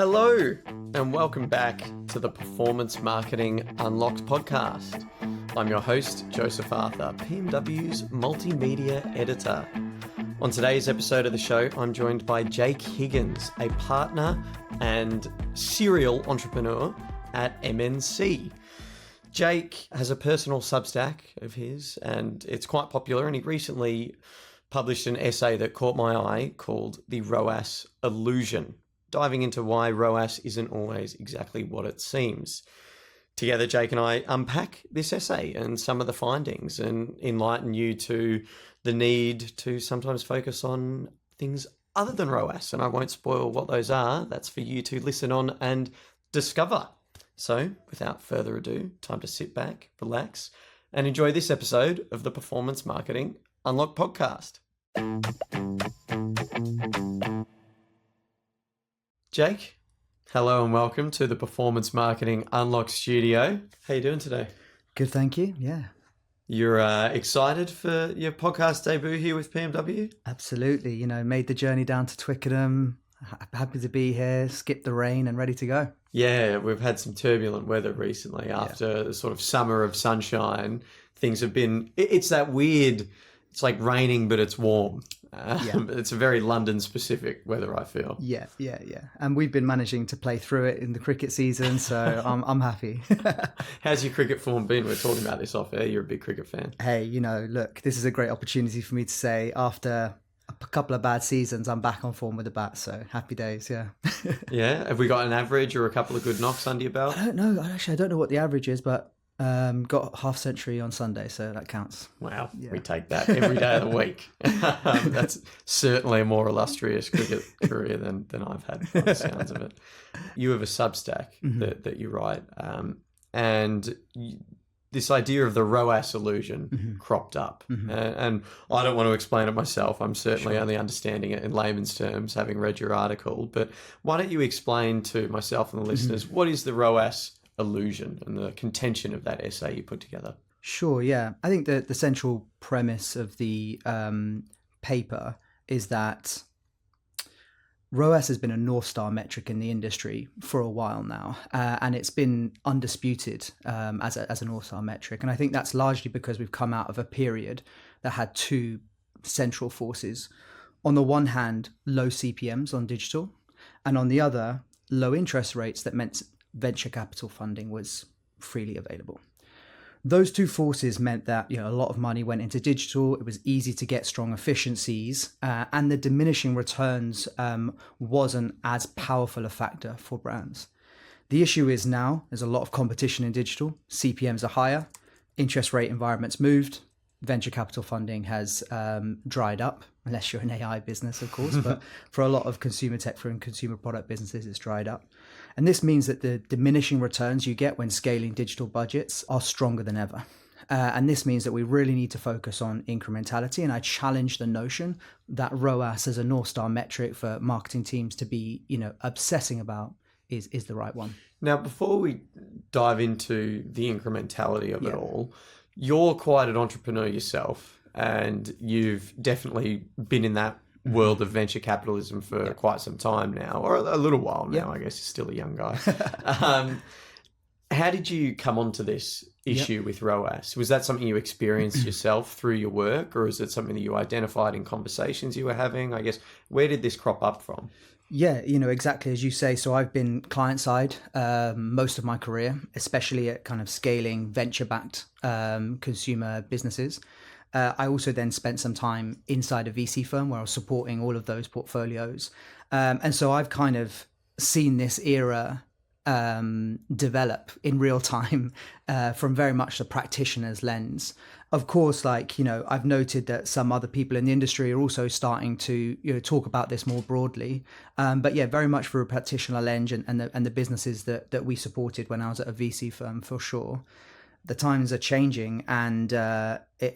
Hello, and welcome back to the Performance Marketing Unlocked podcast. I'm your host, Joseph Arthur, PMW's Multimedia Editor. On today's episode of the show, I'm joined by Jake Higgins, a partner and serial entrepreneur at MNC. Jake has a personal Substack of his, and it's quite popular, and he recently published an essay that caught my eye called The ROAS Illusion, diving into why ROAS isn't always exactly what it seems. Together, Jake and I unpack this essay and some of the findings and enlighten you to the need to sometimes focus on things other than ROAS. And I won't spoil what those are. That's for you to listen on and discover. So without further ado, time to sit back, relax, and enjoy this episode of the Performance Marketing Unlocked podcast. Jake, hello and welcome to the Performance Marketing Unlocked studio. How you doing today? Good, thank you. Yeah. You're excited for your podcast debut here with PMW? Absolutely. You know, made the journey down to Twickenham. Happy to be here, skipped the rain and ready to go. Yeah, we've had some turbulent weather recently after the sort of summer of sunshine. Things have been, it's that weird, it's like raining, but it's warm. It's a very London specific weather, I feel. Yeah. And we've been managing to play through it in the cricket season, so I'm happy. How's your cricket form been? We're talking about this off air. You're a big cricket fan. Hey, you know, look, this is a great opportunity for me to say after a couple of bad seasons, I'm back on form with the bat, so happy days, yeah. Yeah? Have we got an average or a couple of good knocks under your belt? I don't know. Actually, I don't know what the average is, but got half century on Sunday, so that counts. Wow, yeah. We take that every day of the week. That's certainly a more illustrious cricket career than I've had, by the sounds of it. You have a Substack that you write, and this idea of the ROAS illusion cropped up. And I don't want to explain it myself. I'm certainly only understanding it in layman's terms, having read your article. But why don't you explain to myself and the listeners, what is the ROAS illusion and the contention of that essay you put together? Sure, yeah. I think the central premise of the paper is that ROAS has been a North Star metric in the industry for a while now, and it's been undisputed as a North Star metric. And I think that's largely because we've come out of a period that had two central forces. On the one hand, low CPMs on digital, and on the other, low interest rates that meant venture capital funding was freely available. Those two forces meant that a lot of money went into digital. It was easy to get strong efficiencies, and the diminishing returns wasn't as powerful a factor for brands. The issue is now there's a lot of competition in digital. CPMs are higher, interest rate environments moved, venture capital funding has dried up, unless you're an AI business, of course. But for a lot of consumer tech and consumer product businesses, it's dried up. And this means that the diminishing returns you get when scaling digital budgets are stronger than ever. And this means that we really need to focus on incrementality. And I challenge the notion that ROAS as a North Star metric for marketing teams to be, obsessing about is the right one. Now, before we dive into the incrementality of it all, you're quite an entrepreneur yourself, and you've definitely been in that world of venture capitalism for quite some time now, or a little while now. I guess you're still a young guy. How did you come onto this issue with ROAS? Was that something you experienced yourself through your work, or is it something that you identified in conversations you were having? I guess, where did this crop up from? Yeah, exactly as you say. So I've been client side most of my career, especially at kind of scaling venture-backed consumer businesses. I also then spent some time inside a VC firm where I was supporting all of those portfolios. And so I've kind of seen this era develop in real time from very much the practitioner's lens. Of course, I've noted that some other people in the industry are also starting to talk about this more broadly. But yeah, very much for a practitioner lens and the businesses that we supported when I was at a VC firm, for sure. The times are changing, and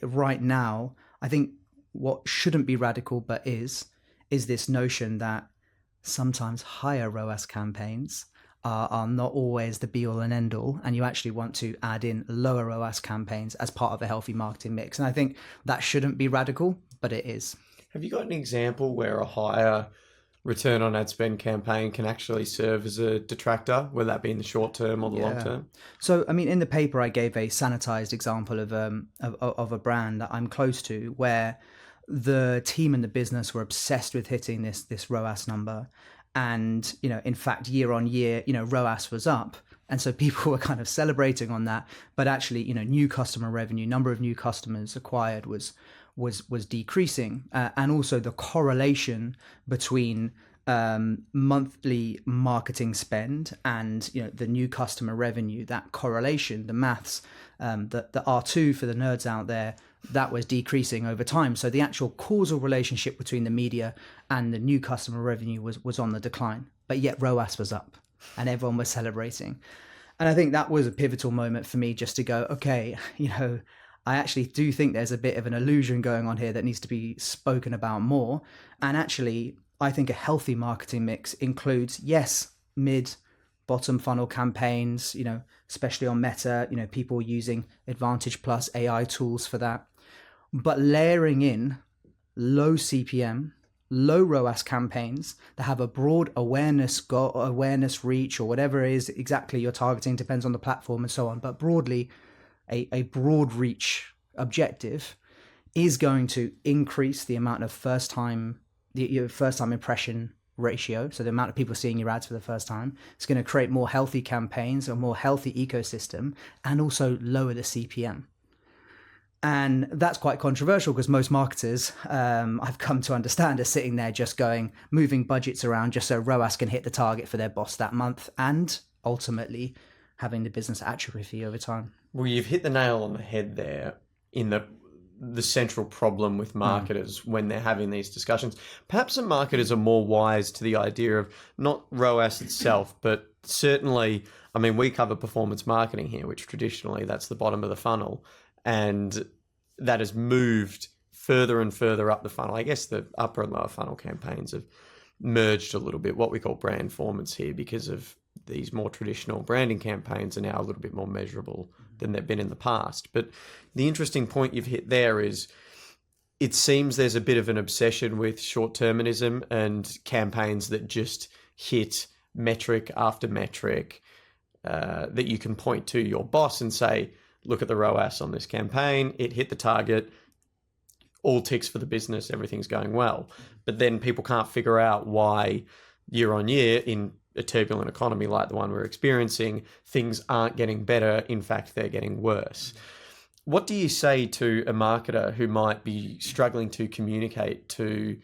right now, I think what shouldn't be radical but is this notion that sometimes higher ROAS campaigns are not always the be all and end all, and you actually want to add in lower ROAS campaigns as part of a healthy marketing mix. And I think that shouldn't be radical, but it is. Have you got an example where a higher return on ad spend campaign can actually serve as a detractor, whether that be in the short term or the long term? So, I mean, in the paper, I gave a sanitized example of a brand that I'm close to, where the team and the business were obsessed with hitting this ROAS number, and in fact, year on year, ROAS was up, and so people were kind of celebrating on that. But actually, new customer revenue, number of new customers acquired was decreasing, and also the correlation between monthly marketing spend and the new customer revenue, that correlation, the maths, the R2 for the nerds out there, that was decreasing over time. So the actual causal relationship between the media and the new customer revenue was on the decline, but yet ROAS was up and everyone was celebrating. And I think that was a pivotal moment for me, just to go, okay, I actually do think there's a bit of an illusion going on here that needs to be spoken about more. And actually, I think a healthy marketing mix includes, yes, mid, bottom funnel campaigns, especially on Meta, people using Advantage Plus AI tools for that. But layering in low CPM, low ROAS campaigns that have a broad awareness reach, or whatever it is exactly you're targeting, depends on the platform and so on. But broadly, a broad reach objective is going to increase the amount of first time impression ratio. So the amount of people seeing your ads for the first time. It's going to create more healthy campaigns, a more healthy ecosystem, and also lower the CPM. And that's quite controversial, because most marketers, I've come to understand, are sitting there just moving budgets around just so ROAS can hit the target for their boss that month, and ultimately having the business atrophy over time. Well, you've hit the nail on the head there in the central problem with marketers when they're having these discussions. Perhaps some marketers are more wise to the idea of not ROAS itself, but certainly, I mean, we cover performance marketing here, which traditionally that's the bottom of the funnel. And that has moved further and further up the funnel. I guess the upper and lower funnel campaigns have merged a little bit, what we call brand formants here, because of these more traditional branding campaigns are now a little bit more measurable than they've been in the past. But the interesting point you've hit there is it seems there's a bit of an obsession with short-termism and campaigns that just hit metric after metric, that you can point to your boss and say, look at the ROAS on this campaign, it hit the target, all ticks for the business, everything's going well. But then people can't figure out why year on year in a turbulent economy like the one we're experiencing, things aren't getting better. In fact, they're getting worse. What do you say to a marketer who might be struggling to communicate to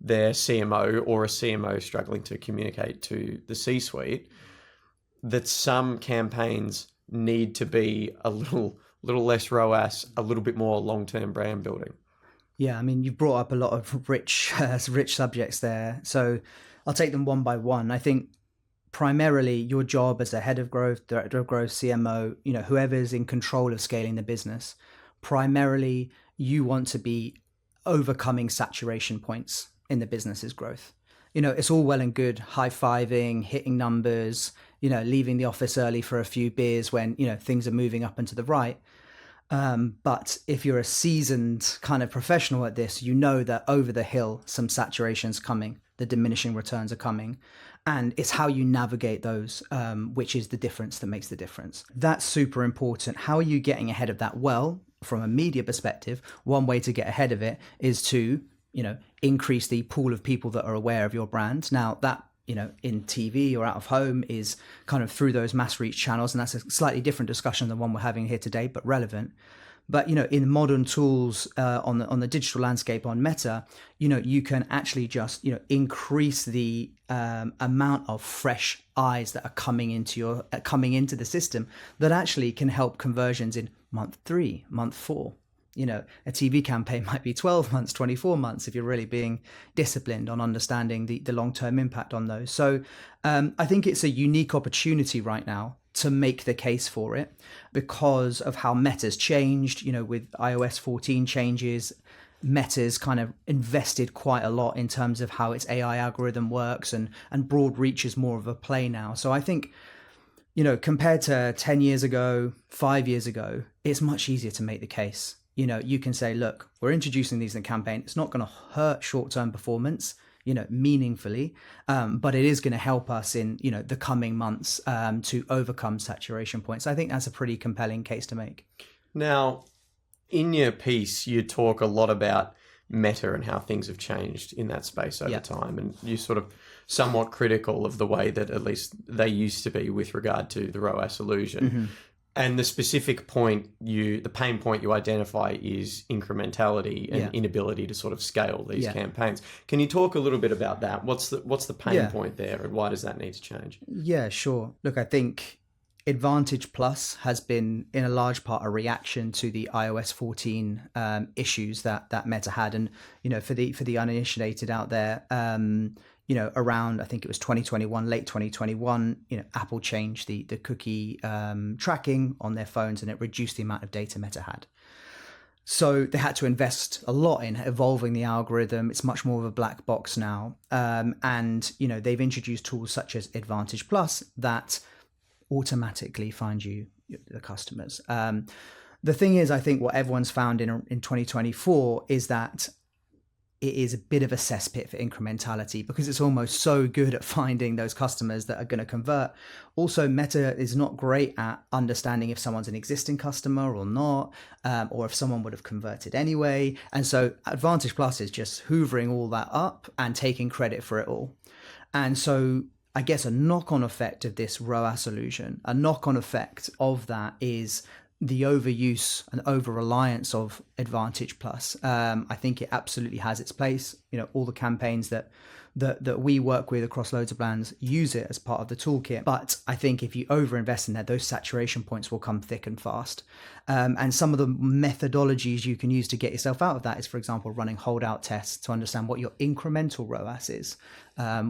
their CMO, or a CMO struggling to communicate to the C-suite, that some campaigns need to be a little less ROAS, a little bit more long-term brand building? Yeah, I mean, you've brought up a lot of rich subjects there. So I'll take them one by one. I think primarily your job as a head of growth, director of growth, CMO, whoever's in control of scaling the business, primarily you want to be overcoming saturation points in the business's growth. It's all well and good high-fiving, hitting numbers, leaving the office early for a few beers when, things are moving up and to the right. But if you're a seasoned kind of professional at this, that over the hill, some saturation's coming, the diminishing returns are coming. And it's how you navigate those, which is the difference that makes the difference. That's super important. How are you getting ahead of that? Well, from a media perspective, one way to get ahead of it is to, increase the pool of people that are aware of your brand. Now that, in TV or out of home is kind of through those mass reach channels. And that's a slightly different discussion than one we're having here today, but relevant. But, in modern tools on the digital landscape on Meta, you can actually just, increase the amount of fresh eyes that are coming into the system that actually can help conversions in month 3, month 4. A TV campaign might be 12 months, 24 months if you're really being disciplined on understanding the long-term impact on those. So I think it's a unique opportunity right now to make the case for it because of how Meta's changed, with iOS 14 changes. Meta's kind of invested quite a lot in terms of how its AI algorithm works, and broad reach is more of a play now. So I think, compared to 10 years ago, 5 years ago, it's much easier to make the case. You can say, look, we're introducing these in the campaign. It's not going to hurt short-term performance. meaningfully. But it is going to help us in, the coming months to overcome saturation points. I think that's a pretty compelling case to make. Now, in your piece, you talk a lot about Meta and how things have changed in that space over time. And you sort of somewhat critical of the way that at least they used to be with regard to the ROAS illusion. And the specific point the pain point you identify is incrementality and inability to sort of scale these campaigns. Can you talk a little bit about that? What's the pain point there, and why does that need to change? Yeah, sure. Look, I think Advantage Plus has been in a large part a reaction to the iOS 14 issues that Meta had. And, for the uninitiated out there, around, I think it was 2021, late 2021, Apple changed the cookie tracking on their phones, and it reduced the amount of data Meta had. So they had to invest a lot in evolving the algorithm. It's much more of a black box now. And, they've introduced tools such as Advantage Plus that automatically find you the customers. The thing is, I think what everyone's found in 2024 is that it is a bit of a cesspit for incrementality, because it's almost so good at finding those customers that are going to convert. Also, Meta is not great at understanding if someone's an existing customer or not, or if someone would have converted anyway. And so Advantage Plus is just hoovering all that up and taking credit for it all. And so I guess a knock-on effect of this ROAS illusion, a knock-on effect of that is the overuse and over-reliance of Advantage Plus. I think it absolutely has its place. All the campaigns that we work with across loads of brands use it as part of the toolkit. But I think if you overinvest in that, those saturation points will come thick and fast. And some of the methodologies you can use to get yourself out of that is, for example, running holdout tests to understand what your incremental ROAS is,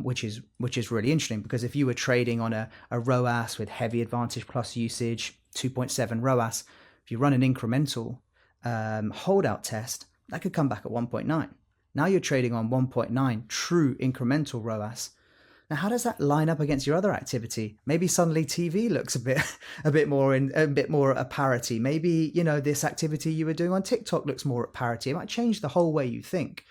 which is really interesting, because if you were trading on a ROAS with heavy Advantage Plus usage, 2.7 ROAS, if you run an incremental holdout test, that could come back at 1.9. Now you're trading on 1.9 true incremental ROAS. Now, how does that line up against your other activity? Maybe suddenly TV looks a bit more at parity. Maybe, this activity you were doing on TikTok looks more at parity. It might change the whole way you think.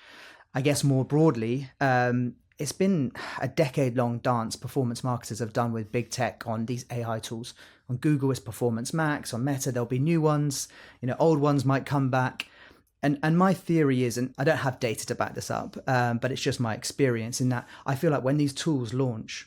I guess more broadly, it's been a decade-long dance performance marketers have done with big tech on these AI tools. On Google, it's Performance Max. On Meta, there'll be new ones. Old ones might come back. And my theory is, and I don't have data to back this up, but it's just my experience in that I feel like when these tools launch,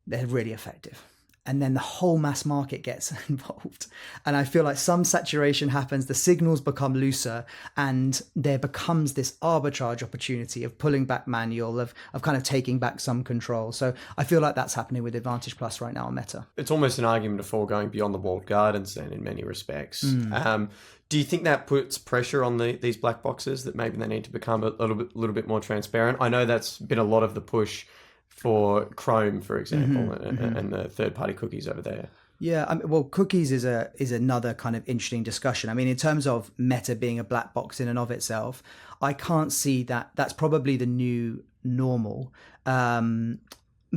they're really effective. And then the whole mass market gets involved. And I feel like some saturation happens, the signals become looser, and there becomes this arbitrage opportunity of pulling back manual, of kind of taking back some control. So I feel like that's happening with Advantage Plus right now on Meta. It's almost an argument of going beyond the walled gardens then in many respects. Do you think that puts pressure on these black boxes, that maybe they need to become a little bit more transparent? I know that's been a lot of the push for Chrome, for example, and the third-party cookies over there. Yeah, well, cookies is another kind of interesting discussion. I mean, in terms of Meta being a black box in and of itself, I can't see that that's probably the new normal.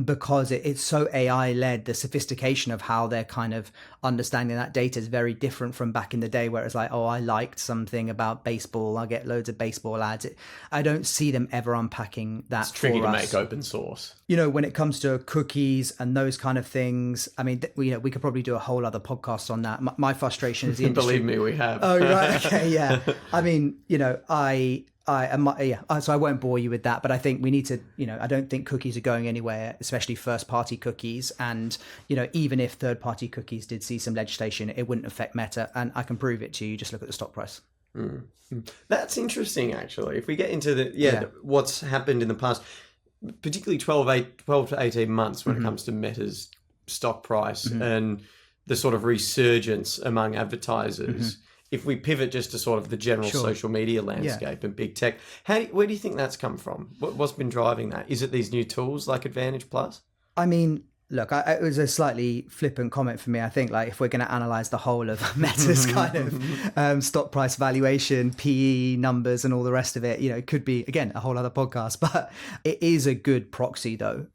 Because it's so AI-led, the sophistication of how they're kind of understanding that data is very different from back in the day, where it's like, oh, I liked something about baseball, I'll get loads of baseball ads. I don't see them ever unpacking that. It's tricky to make open source. When it comes to cookies and those kind of things, I mean, we could probably do a whole other podcast on that. My frustration is the industry. Believe me, we have. Oh, right. Okay. Yeah. I mean, so I won't bore you with that, but I think we need to, I don't think cookies are going anywhere, especially first-party cookies. And, even if third-party cookies did see some legislation, it wouldn't affect Meta. And I can prove it to you. Just look at the stock price. That's interesting, actually. If we get into what's happened in the past, particularly 12 to 18 months when it comes to Meta's stock price and the sort of resurgence among advertisers. If we pivot just to sort of the general social media landscape and big tech, where do you think that's come from? What's been driving that? Is it these new tools like Advantage Plus? I mean, look, it was a slightly flippant comment for me. I think, like, if we're going to analyze the whole of Meta's kind of stock price valuation, PE numbers and all the rest of it, it could be, again, a whole other podcast, but it is a good proxy though.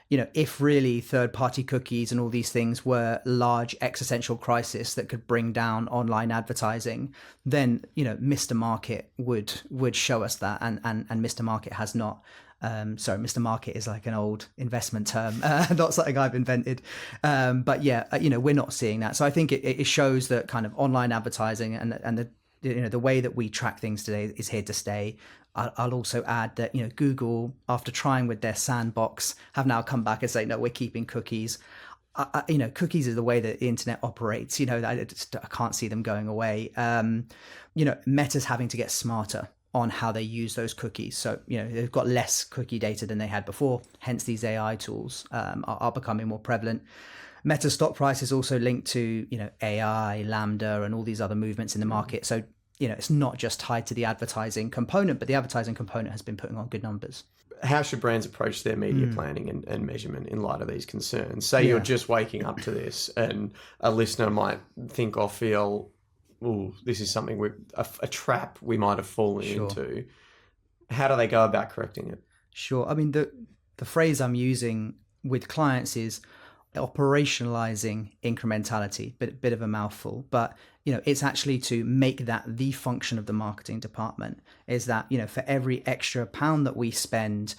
if really third-party cookies and all these things were large existential crisis that could bring down online advertising, then Mr. Market would show us that, and Mr. Market has not. Sorry, Mr. Market is like an old investment term, not something I've invented. But yeah, we're not seeing that. So I think it shows that kind of online advertising and the way that we track things today is here to stay. I'll also add that Google, after trying with their sandbox, have now come back and say, no, we're keeping cookies. Cookies is the way that the internet operates. I can't see them going away. Meta's having to get smarter on how they use those cookies. So, they've got less cookie data than they had before. Hence, these AI tools are becoming more prevalent. Meta stock price is also linked to, AI, Lambda, and all these other movements in the market. So, it's not just tied to the advertising component, but the advertising component has been putting on good numbers. How should brands approach their media planning and measurement in light of these concerns? Say you're just waking up to this, and a listener might think or feel, "Oh, this is something a trap we might have fallen into." How do they go about correcting it? Sure. I mean, the phrase I'm using with clients is operationalizing incrementality, bit of a mouthful, but it's actually to make that the function of the marketing department, is that for every extra pound that we spend,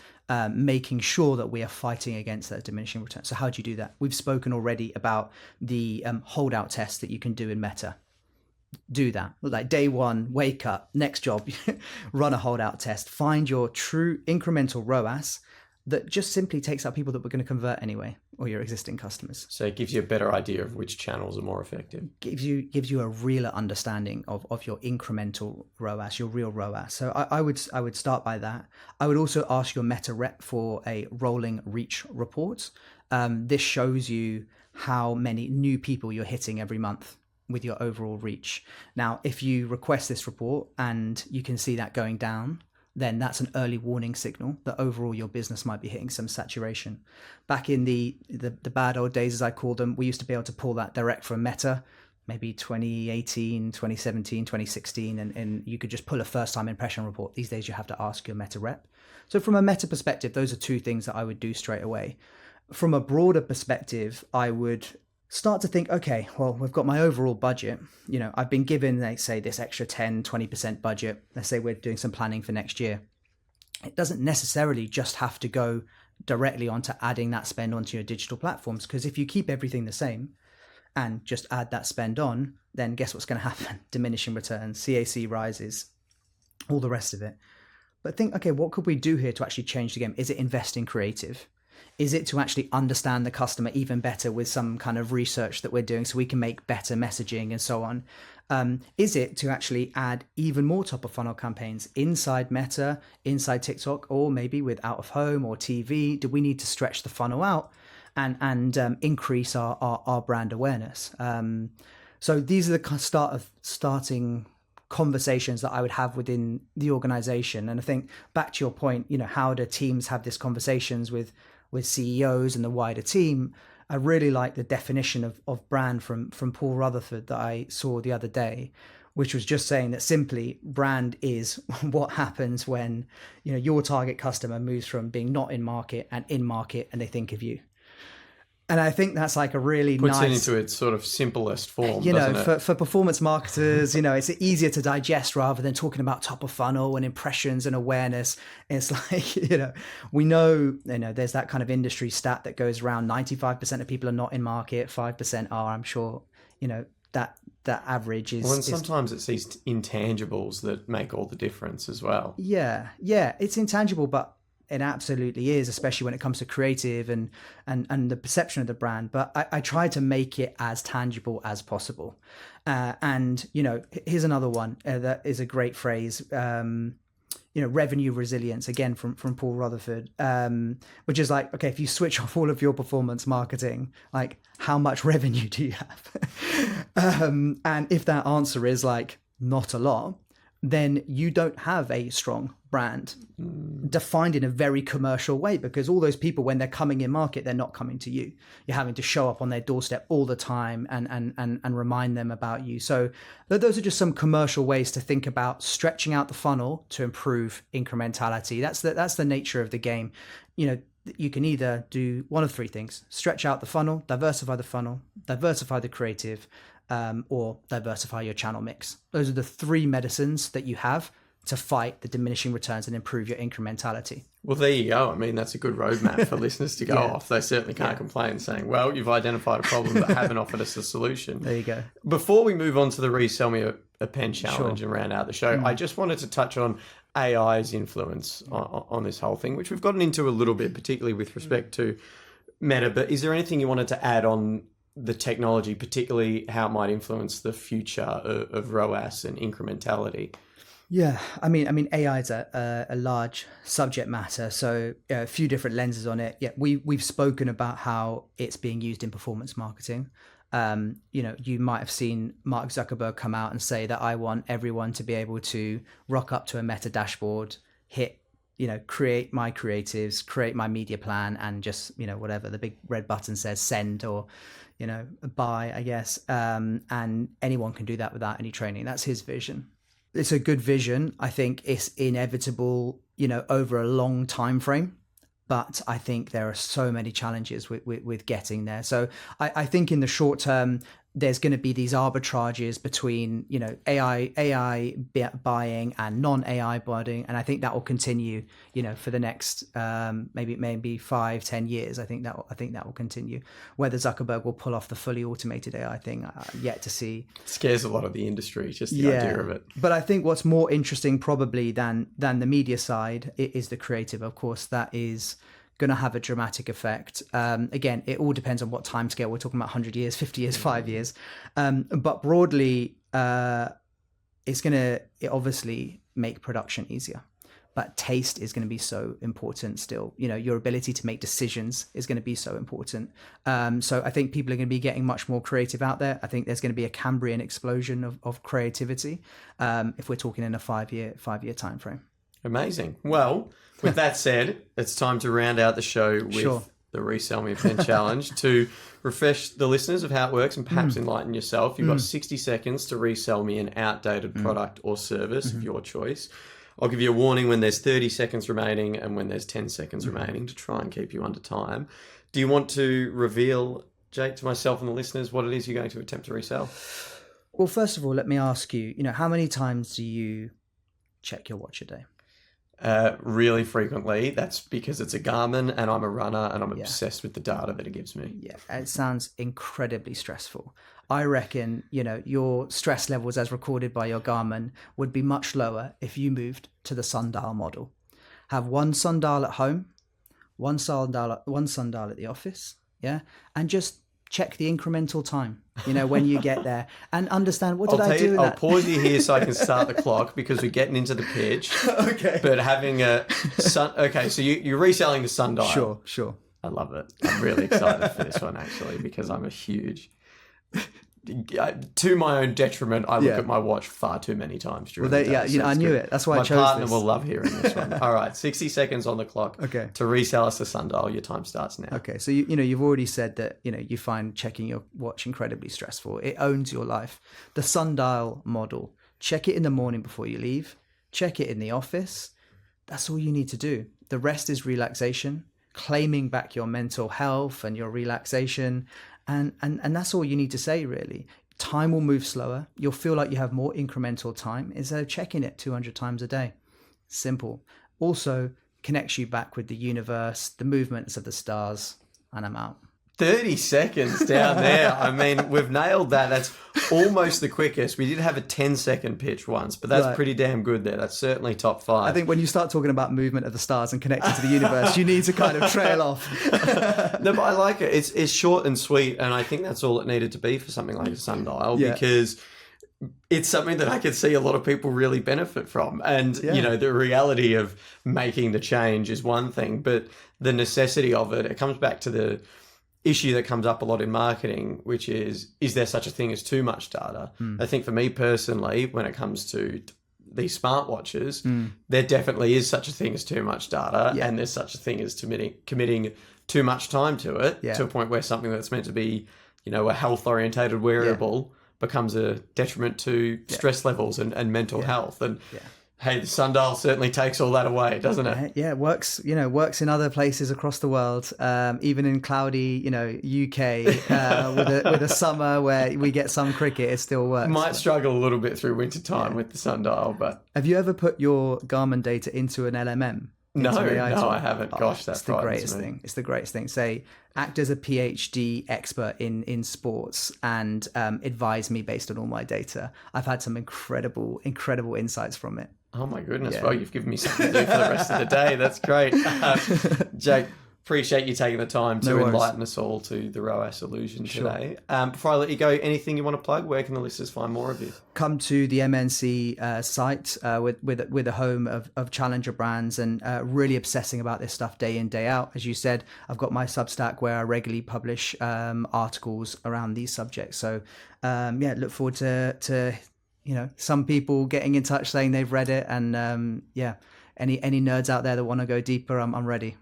making sure that we are fighting against that diminishing return. So how do you do that? We've spoken already about the holdout test that you can do in Meta. Do that. Like day one, wake up, next job, run a holdout test, find your true incremental ROAS that just simply takes out people that we're going to convert anyway, or your existing customers. So it gives you a better idea of which channels are more effective. Gives you a realer understanding of your incremental ROAS, your real ROAS. So I would start by that. I would also ask your Meta rep for a rolling reach report. This shows you how many new people you're hitting every month with your overall reach. Now, if you request this report and you can see that going down, then that's an early warning signal that overall your business might be hitting some saturation. Back in the bad old days, as I call them, we used to be able to pull that direct from Meta, maybe 2018, 2017, 2016, and you could just pull a first-time impression report. These days, you have to ask your Meta rep. So from a Meta perspective, those are two things that I would do straight away. From a broader perspective, I would start to think, okay, well, we've got my overall budget. I've been given, let's say, this extra 10, 20% budget. Let's say we're doing some planning for next year. It doesn't necessarily just have to go directly onto adding that spend onto your digital platforms, because if you keep everything the same and just add that spend on, then guess what's going to happen? Diminishing returns, CAC rises, all the rest of it. But think, okay, what could we do here to actually change the game? Is it invest in creative? Is it to actually understand the customer even better with some kind of research that we're doing so we can make better messaging and so on? Is it to actually add even more top of funnel campaigns inside Meta, inside TikTok, or maybe with out of home or TV? Do we need to stretch the funnel out and increase our brand awareness? So these are the starting conversations that I would have within the organization. And I think back to your point, how do teams have these conversations with CEOs and the wider team? I really like the definition of brand from Paul Rutherford that I saw the other day, which was just saying that simply brand is what happens when your target customer moves from being not in market and in market and they think of you. And I think that's like a really puts nice... Puts it into its sort of simplest form, doesn't it? For performance marketers, it's easier to digest rather than talking about top of funnel and impressions and awareness. It's like, we know, there's that kind of industry stat that goes around 95% of people are not in market, 5% are. I'm sure, that average is... Well, and sometimes it's these intangibles that make all the difference as well. Yeah, it's intangible, but it absolutely is, especially when it comes to creative and the perception of the brand. But I try to make it as tangible as possible. And here's another one that is a great phrase. Revenue resilience, again from Paul Rutherford, which is like, okay, if you switch off all of your performance marketing, like how much revenue do you have? And if that answer is like not a lot, then you don't have a strong brand defined in a very commercial way, because all those people, when they're coming in market, they're not coming to you. You're having to show up on their doorstep all the time and remind them about you. So those are just some commercial ways to think about stretching out the funnel to improve incrementality. That's the nature of the game. you can either do one of three things: stretch out the funnel, diversify the creative, or diversify your channel mix. Those are the three medicines that you have to fight the diminishing returns and improve your incrementality. Well, there you go. I mean, that's a good roadmap for listeners to go off. They certainly can't complain, saying, well, you've identified a problem but haven't offered us a solution. There you go. Before we move on to the Resell Me a Pen challenge and round out the show, I just wanted to touch on AI's influence on this whole thing, which we've gotten into a little bit, particularly with respect to Meta. But is there anything you wanted to add on the technology, particularly how it might influence the future of ROAS and incrementality? Yeah, I mean, AI is a large subject matter, so a few different lenses on it. Yeah, we've spoken about how it's being used in performance marketing. You might have seen Mark Zuckerberg come out and say that I want everyone to be able to rock up to a Meta dashboard, hit, create my creatives, create my media plan, and just, whatever the big red button says, send or, buy, I guess. And anyone can do that without any training. That's his vision. It's a good vision. I think it's inevitable, over a long time frame. But I think there are so many challenges with getting there. So I think in the short term, there's going to be these arbitrages between, AI buying and non-AI buying. And I think that will continue, for the next maybe 5-10 years. I think that will continue. Whether Zuckerberg will pull off the fully automated AI thing, yet to see. It scares a lot of the industry, just the idea of it. But I think what's more interesting probably than the media side is the creative. Of course, that is going to have a dramatic effect. Again, it all depends on what time scale we're talking about: 100 years, 50 years, 5 years. But broadly, it obviously make production easier. But taste is going to be so important still. Your ability to make decisions is going to be so important. So I think people are going to be getting much more creative out there. I think there's going to be a Cambrian explosion of creativity if we're talking in a 5-year time frame. Amazing. Well, with that said, it's time to round out the show with the Resell Me a Pen challenge to refresh the listeners of how it works and perhaps enlighten yourself. You've got 60 seconds to resell me an outdated product or service of your choice. I'll give you a warning when there's 30 seconds remaining and when there's 10 seconds remaining to try and keep you under time. Do you want to reveal, Jake, to myself and the listeners what it is you're going to attempt to resell? Well, first of all, let me ask you, how many times do you check your watch a day? Really frequently. That's because it's a Garmin and I'm a runner and I'm obsessed with the data that it gives me. Yeah, it sounds incredibly stressful. I reckon, your stress levels as recorded by your Garmin would be much lower if you moved to the sundial model. Have one sundial at home, one sundial at the office, and just check the incremental time, when you get there, and understand what did I do. I'll pause you here so I can start the clock because we're getting into the pitch. Okay. But having so you're reselling the sundial. Sure. I love it. I'm really excited for this one actually because I'm a huge. To my own detriment, I look at my watch far too many times during the day. I knew it. That's why I chose this. My partner will love hearing this one. All right, 60 seconds on the clock. Okay. To resell us the sundial, your time starts now. Okay, so you've already said that you find checking your watch incredibly stressful. It owns your life. The sundial model: check it in the morning before you leave. Check it in the office. That's all you need to do. The rest is relaxation, claiming back your mental health and your relaxation. And that's all you need to say, really. Time will move slower. You'll feel like you have more incremental time instead of checking it 200 times a day. Simple. Also connects you back with the universe, the movements of the stars, and I'm out. 30 seconds down there. I mean, we've nailed that. That's almost the quickest. We did have a 10-second pitch once, but that's pretty damn good there. That's certainly top 5. I think when you start talking about movement of the stars and connecting to the universe, you need to kind of trail off. No, but I like it. It's short and sweet, and I think that's all it needed to be for something like a sundial because it's something that I could see a lot of people really benefit from. And, the reality of making the change is one thing, but the necessity of it comes back to the issue that comes up a lot in marketing, which is there such a thing as too much data? I think for me personally, when it comes to these smartwatches, there definitely is such a thing as too much data, and there's such a thing as committing too much time to it, to a point where something that's meant to be, a health-orientated wearable becomes a detriment to stress levels and mental health. And Hey, the sundial certainly takes all that away, doesn't it? Yeah, it works. Works in other places across the world, even in cloudy, UK with a summer where we get some cricket. It still works. Might struggle a little bit through winter time with the sundial, but have you ever put your Garmin data into an LMM? No, I haven't. Gosh, that's the greatest thing. It's the greatest thing. Say, act as a PhD expert in sports and advise me based on all my data. I've had some incredible insights from it. Oh my goodness. Yeah. Well, you've given me something to do for the rest of the day. That's great. Jake, appreciate you taking the time to enlighten us all to the ROAS Illusion today. Before I let you go, anything you want to plug? Where can the listeners find more of you? Come to the MNC site with a home of challenger brands and really obsessing about this stuff day in, day out. As you said, I've got my Substack where I regularly publish articles around these subjects. So look forward to some people getting in touch saying they've read it, and any nerds out there that want to go deeper, I'm ready.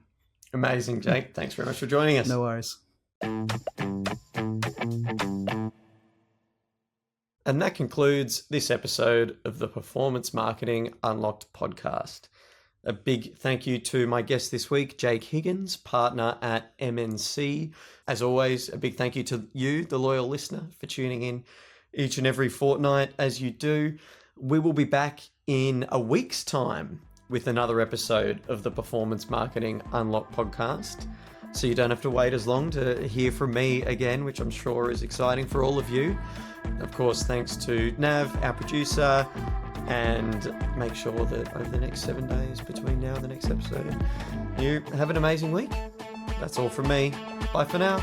Amazing, Jake. Thanks very much for joining us. No worries. And that concludes this episode of the Performance Marketing Unlocked podcast. A big thank you to my guest this week, Jake Higgins, partner at MNC. As always, a big thank you to you, the loyal listener, for tuning in each and every fortnight as you do. We will be back in a week's time with another episode of the Performance Marketing Unlocked podcast. So you don't have to wait as long to hear from me again, which I'm sure is exciting for all of you. Of course, thanks to Nav, our producer, and make sure that over the next 7 days between now and the next episode, you have an amazing week. That's all from me. Bye for now.